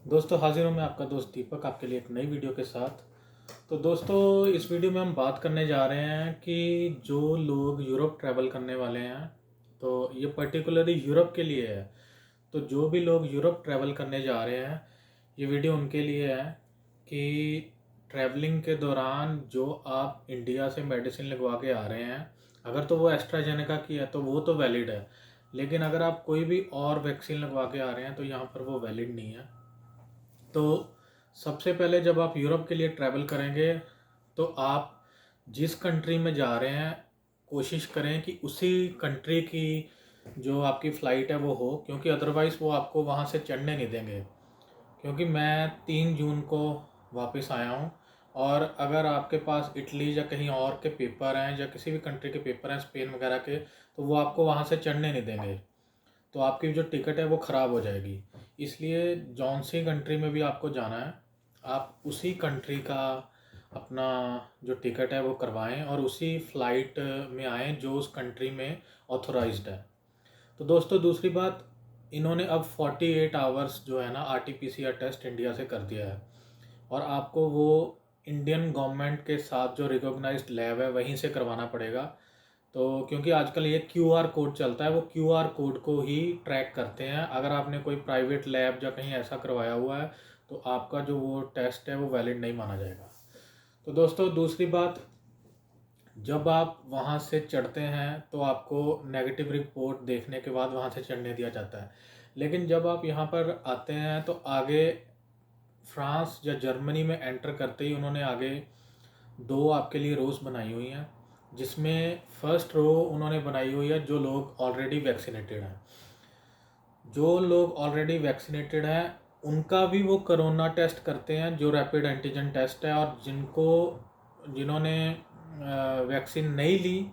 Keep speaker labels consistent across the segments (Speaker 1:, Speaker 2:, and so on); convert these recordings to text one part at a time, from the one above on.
Speaker 1: दोस्तों हाजिर हूँ मैं आपका दोस्त दीपक आपके लिए एक नई वीडियो के साथ। तो दोस्तों इस वीडियो में हम बात करने जा रहे हैं कि जो लोग यूरोप ट्रैवल करने वाले हैं, तो ये पर्टिकुलरली यूरोप के लिए है। तो जो भी लोग यूरोप ट्रैवल करने जा रहे हैं, ये वीडियो उनके लिए है कि ट्रैवलिंग के दौरान जो आप इंडिया से मेडिसिन लगवा के आ रहे हैं, अगर तो वो एस्ट्राजेनेका की है तो वो तो वैलिड है, लेकिन अगर आप कोई भी और वैक्सीन लगवा के आ रहे हैं तो यहाँ पर वो वैलिड नहीं है। तो सबसे पहले जब आप यूरोप के लिए ट्रैवल करेंगे तो आप जिस कंट्री में जा रहे हैं कोशिश करें कि उसी कंट्री की जो आपकी फ़्लाइट है वो हो, क्योंकि अदरवाइज़ वो आपको वहाँ से चढ़ने नहीं देंगे। क्योंकि मैं 3 जून को वापस आया हूँ, और अगर आपके पास इटली या कहीं और के पेपर हैं या किसी भी कंट्री के पेपर हैं, स्पेन वगैरह के, तो वो आपको वहाँ से चढ़ने नहीं देंगे। तो आपकी जो टिकट है वो ख़राब हो जाएगी। इसलिए जौन सी कंट्री में भी आपको जाना है, आप उसी कंट्री का अपना जो टिकट है वो करवाएं और उसी फ़्लाइट में आएँ जो उस कंट्री में ऑथोराइज्ड है। तो दोस्तों दूसरी बात, इन्होंने अब 48 आवर्स जो है ना आरटीपीसीआर टेस्ट इंडिया से कर दिया है, और आपको वो इंडियन गवर्नमेंट के साथ जो रिकॉग्नाइज्ड लैब है वहीं से करवाना पड़ेगा। तो क्योंकि आजकल ये क्यूआर कोड चलता है, वो क्यूआर कोड को ही ट्रैक करते हैं। अगर आपने कोई प्राइवेट लैब या कहीं ऐसा करवाया हुआ है तो आपका जो वो टेस्ट है वो वैलिड नहीं माना जाएगा। तो दोस्तों दूसरी बात, जब आप वहाँ से चढ़ते हैं तो आपको नेगेटिव रिपोर्ट देखने के बाद वहाँ से चढ़ने दिया जाता है। लेकिन जब आप यहाँ पर आते हैं तो आगे फ्रांस या जर्मनी में एंटर करते ही उन्होंने आगे दो आपके लिए रोज़ बनाई हुई हैं, जिसमें फर्स्ट रो उन्होंने बनाई हुई है जो लोग ऑलरेडी वैक्सीनेटेड हैं। जो लोग ऑलरेडी वैक्सीनेटेड हैं उनका भी वो कोरोना टेस्ट करते हैं, जो रैपिड एंटीजन टेस्ट है, और जिन्होंने वैक्सीन नहीं ली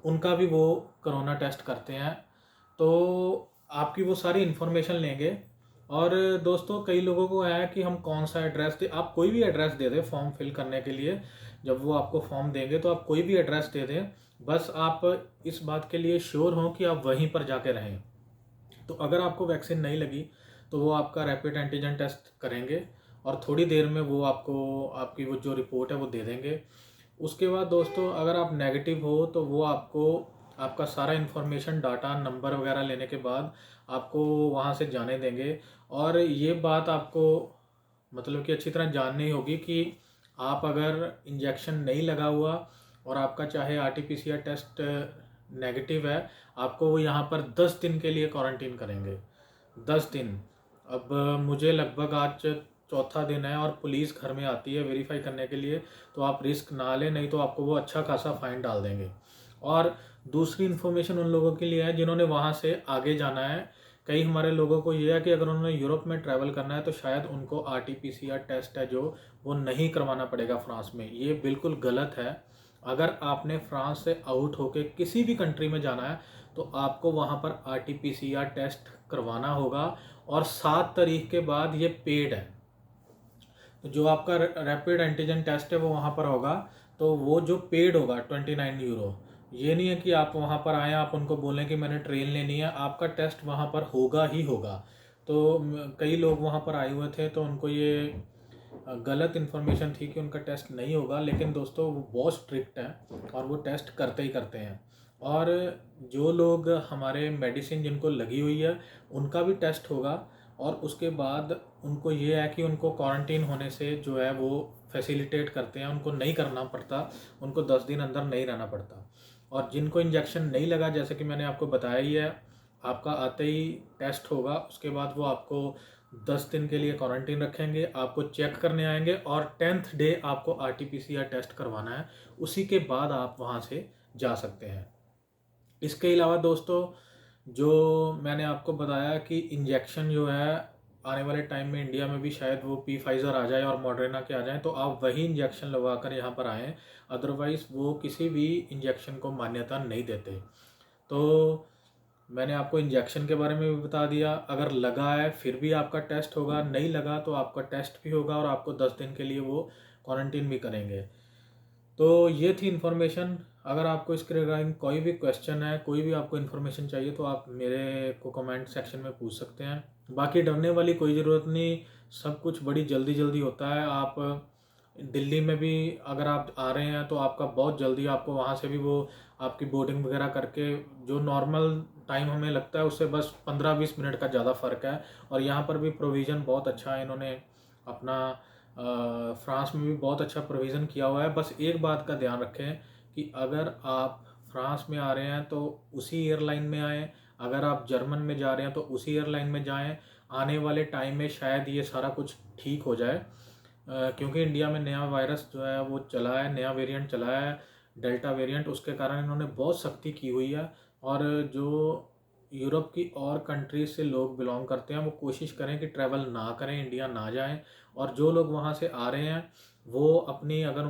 Speaker 1: उनका भी वो कोरोना टेस्ट करते हैं। तो आपकी वो सारी इन्फॉर्मेशन लेंगे। और दोस्तों कई लोगों को है कि हम कौन सा एड्रेस दे, आप कोई भी एड्रेस दे दें फॉर्म फिल करने के लिए। जब वो आपको फॉर्म देंगे तो आप कोई भी एड्रेस दे दें, बस आप इस बात के लिए श्योर हों कि आप वहीं पर जाके रहें। तो अगर आपको वैक्सीन नहीं लगी तो वो आपका रैपिड एंटीजन टेस्ट करेंगे और थोड़ी देर में वो आपको आपकी वो जो रिपोर्ट है वो दे देंगे। उसके बाद दोस्तों अगर आप नेगेटिव हो तो वो आपको आपका सारा इन्फॉर्मेशन डाटा नंबर वगैरह लेने के बाद आपको वहाँ से जाने देंगे। और ये बात आपको मतलब कि अच्छी तरह जाननी होगी कि आप अगर इंजेक्शन नहीं लगा हुआ और आपका चाहे आरटीपीसीआर टेस्ट नेगेटिव है, आपको वो यहाँ पर 10 दिन के लिए क्वारंटीन करेंगे। 10 दिन। अब मुझे लगभग आज चौथा दिन है और पुलिस घर में आती है वेरीफाई करने के लिए, तो आप रिस्क ना लें, नहीं तो आपको वो अच्छा खासा फाइन डाल देंगे। और दूसरी इन्फॉर्मेशन उन लोगों के लिए है जिन्होंने वहाँ से आगे जाना है। कई हमारे लोगों को ये है कि अगर उन्होंने यूरोप में ट्रैवल करना है तो शायद उनको आरटीपीसीआर टेस्ट है जो वो नहीं करवाना पड़ेगा फ्रांस में। ये बिल्कुल गलत है। अगर आपने फ्रांस से आउट होके किसी भी कंट्री में जाना है तो आपको वहाँ पर आरटीपीसीआर टेस्ट करवाना होगा, और 7 तारीख के बाद ये पेड है। तो जो आपका रैपिड एंटीजन टेस्ट है वो वहाँ पर होगा, तो वो जो पेड होगा 29 यूरो। ये नहीं है कि आप वहाँ पर आएँ आप उनको बोलें कि मैंने ट्रेन लेनी है, आपका टेस्ट वहाँ पर होगा ही होगा। तो कई लोग वहाँ पर आए हुए थे तो उनको ये गलत इन्फॉर्मेशन थी कि उनका टेस्ट नहीं होगा, लेकिन दोस्तों वो बहुत स्ट्रिक्ट हैं और वो टेस्ट करते ही करते हैं। और जो लोग हमारे मेडिसिन जिनको लगी हुई है उनका भी टेस्ट होगा, और उसके बाद उनको ये है कि उनको क्वारंटीन होने से जो है वो फैसिलिटेट करते हैं, उनको नहीं करना पड़ता, उनको 10 दिन अंदर नहीं रहना पड़ता। और जिनको इंजेक्शन नहीं लगा, जैसे कि मैंने आपको बताया ही है, आपका आते ही टेस्ट होगा, उसके बाद वो आपको 10 दिन के लिए क्वारंटीन रखेंगे, आपको चेक करने आएंगे, और 10th डे आपको आरटीपीसीआर टेस्ट करवाना है। उसी के बाद आप वहाँ से जा सकते हैं। इसके अलावा दोस्तों जो मैंने आपको बताया कि इंजेक्शन जो है आने वाले टाइम में इंडिया में भी शायद वो पी फाइज़र आ जाए और मॉडर्ना के आ जाएं, तो आप वही इंजेक्शन लगवा कर यहाँ पर आएँ। अदरवाइज़ वो किसी भी इंजेक्शन को मान्यता नहीं देते। तो मैंने आपको इंजेक्शन के बारे में भी बता दिया। अगर लगा है फिर भी आपका टेस्ट होगा, नहीं लगा तो आपका टेस्ट भी होगा, और आपको 10 दिन के लिए वो क्वारंटीन भी करेंगे। तो ये थी इन्फॉर्मेशन। अगर आपको इसके रिगार्डिंग कोई भी क्वेश्चन है, कोई भी आपको इन्फॉर्मेशन चाहिए, तो आप मेरे को कमेंट सेक्शन में पूछ सकते हैं। बाकी डरने वाली कोई ज़रूरत नहीं, सब कुछ बड़ी जल्दी जल्दी होता है। आप दिल्ली में भी अगर आप आ रहे हैं तो आपका बहुत जल्दी, आपको वहाँ से भी वो आपकी बोर्डिंग वगैरह करके, जो नॉर्मल टाइम हमें लगता है उससे बस 15-20 मिनट का ज़्यादा फ़र्क है। और यहाँ पर भी प्रोविज़न बहुत अच्छा है, इन्होंने अपना फ्रांस में भी बहुत अच्छा प्रोविज़न किया हुआ है। बस एक बात का ध्यान रखें कि अगर आप फ्रांस में आ रहे हैं तो उसी एयरलाइन में आएँ, अगर आप जर्मन में जा रहे हैं तो उसी एयरलाइन में जाएं। आने वाले टाइम में शायद ये सारा कुछ ठीक हो जाए, क्योंकि इंडिया में नया वायरस जो है वो चला है, नया वेरिएंट चला है, डेल्टा वेरिएंट, उसके कारण इन्होंने बहुत सख्ती की हुई है। और जो यूरोप की और कंट्रीज से लोग बिलोंग करते हैं वो कोशिश करें कि ट्रैवल ना करें, इंडिया ना जाएं। और जो लोग वहाँ से आ रहे हैं वो अपनी, अगर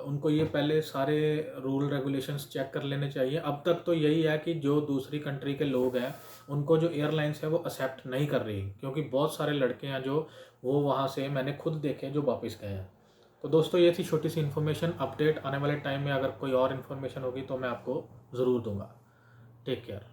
Speaker 1: उनको ये पहले सारे रूल रेगुलेशंस चेक कर लेने चाहिए। अब तक तो यही है कि जो दूसरी कंट्री के लोग हैं उनको जो एयरलाइंस है वो एक्सेप्ट नहीं कर रही, क्योंकि बहुत सारे लड़के हैं जो वो वहाँ से, मैंने खुद देखे, जो वापस गए हैं। तो दोस्तों ये थी छोटी सी इन्फॉर्मेशन। अपडेट आने वाले टाइम में अगर कोई और इन्फॉर्मेशन होगी तो मैं आपको ज़रूर दूंगा। Take care.